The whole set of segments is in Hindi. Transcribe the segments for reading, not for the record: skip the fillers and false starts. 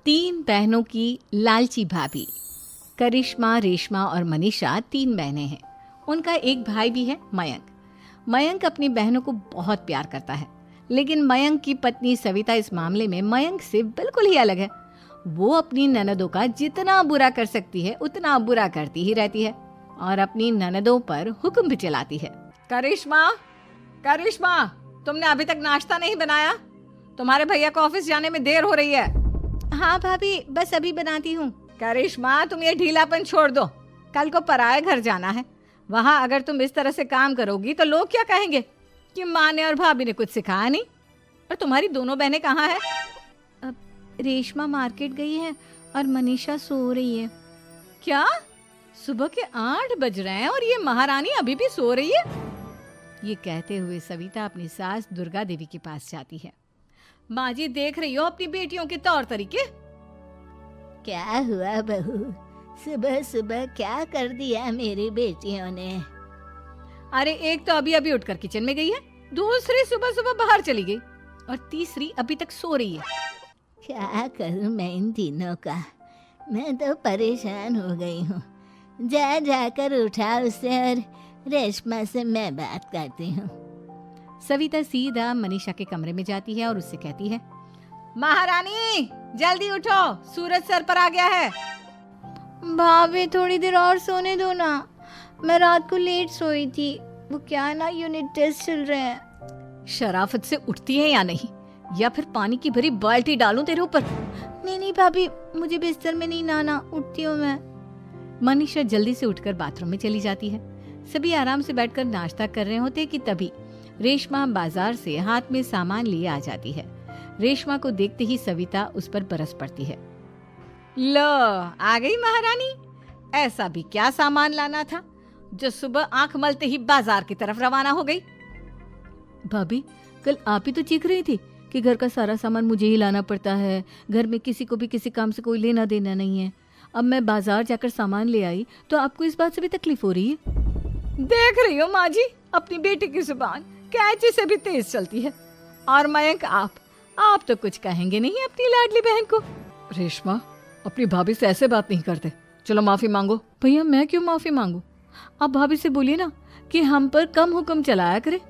तीन बहनों की लालची भाभी। करिश्मा, रेशमा और मनीषा तीन बहनें हैं। उनका एक भाई भी है, मयंक। मयंक अपनी बहनों को बहुत प्यार करता है, लेकिन मयंक की पत्नी सविता इस मामले में मयंक से बिल्कुल ही अलग है। वो अपनी ननदों का जितना बुरा कर सकती है उतना बुरा करती ही रहती है और अपनी ननदों पर हुक्म भी चलाती है। करिश्मा, करिश्मा, तुमने अभी तक नाश्ता नहीं बनाया? तुम्हारे भैया को ऑफिस जाने में देर हो रही है। हाँ भाभी, बस अभी बनाती हूँ। करिश्मा, तुम ये ढीलापन छोड़ दो। कल को पराये घर जाना है। वहाँ अगर तुम इस तरह से काम करोगी तो लोग क्या कहेंगे कि माँ ने और भाभी ने कुछ सिखाया नहीं। और तुम्हारी दोनों बहनें कहाँ हैं? अब रेशमा मार्केट गई है और मनीषा सो रही है। क्या? सुबह के 8 बज रहे हैं और ये महारानी अभी भी सो रही है? ये कहते हुए सविता अपनी सास दुर्गा देवी के पास जाती है। माँ जी, देख रही हो अपनी बेटियों के तौर तरीके? क्या हुआ बहू, सुबह सुबह क्या कर दिया मेरी बेटियों ने? अरे एक तो अभी अभी उठकर किचन में गई है, दूसरी सुबह सुबह बाहर चली गई और तीसरी अभी तक सो रही है। क्या करूं मैं इन तीनों का, मैं तो परेशान हो गई हूँ। जा जाकर उठा उसे और रेशमा से मैं बात करती हूँ। सविता सीधा मनीषा के कमरे में जाती है और उससे कहती है, महारानी जल्दी उठो, सूरज सर पर आ गया है। भाभी थोड़ी देर और सोने दो ना, मैं रात को लेट सोई थी। वो क्या ना, यूनिट टेस्ट चल रहे हैं। शराफत से उठती है या नहीं, या फिर पानी की भरी बाल्टी डालूं तेरे ऊपर? नहीं नहीं भाभी, मुझे बिस्तर में नहीं नहाना, उठती हूँ मैं। मनीषा जल्दी से उठकर बाथरूम में चली जाती है। सभी आराम से बैठकर नाश्ता कर रहे होते कि तभी रेशमा बाजार से हाथ में सामान लिए आ जाती है। रेशमा को देखते ही सविता उस पर बरस पड़ती है। लो, आ गई महारानी। ऐसा भी क्या सामान लाना था जो सुबह आंख मलते ही बाजार की तरफ रवाना हो गई? भाभी, कल आप ही तो चीख रही थी कि घर का सारा सामान मुझे ही लाना पड़ता है, घर में किसी को भी किसी काम से कोई लेना देना नहीं है। अब मैं बाजार जाकर सामान ले आई तो आपको इस बात से भी तकलीफ हो रही है? देख रही हो माँ जी, अपनी बेटी की जुबान कैंची से भी तेज चलती है। और मयंक, आप तो कुछ कहेंगे नहीं अपनी लाडली बहन को। रेशमा, अपनी भाभी से ऐसे बात नहीं करते। चलो माफी मांगो। भैया, मैं क्यों माफी मांगू? आप भाभी से बोलिए ना कि हम पर कम हुक्म चलाया करे।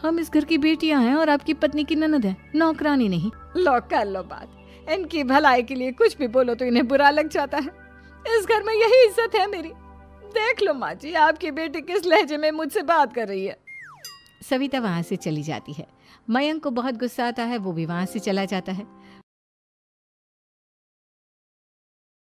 हम इस घर की बेटियां हैं और आपकी पत्नी की ननद है, नौकरानी नहीं। लो कर लो बात। इनकी भलाई के लिए कुछ भी बोलो तो इन्हें बुरा लग जाता है। इस घर में यही इज्जत है मेरी। देख लो माँ जी, आपकी बेटी किस लहजे में मुझसे बात कर रही है। सविता वहां से चली जाती है। मयंक को बहुत गुस्सा आता है, वो भी वहां से चला जाता है।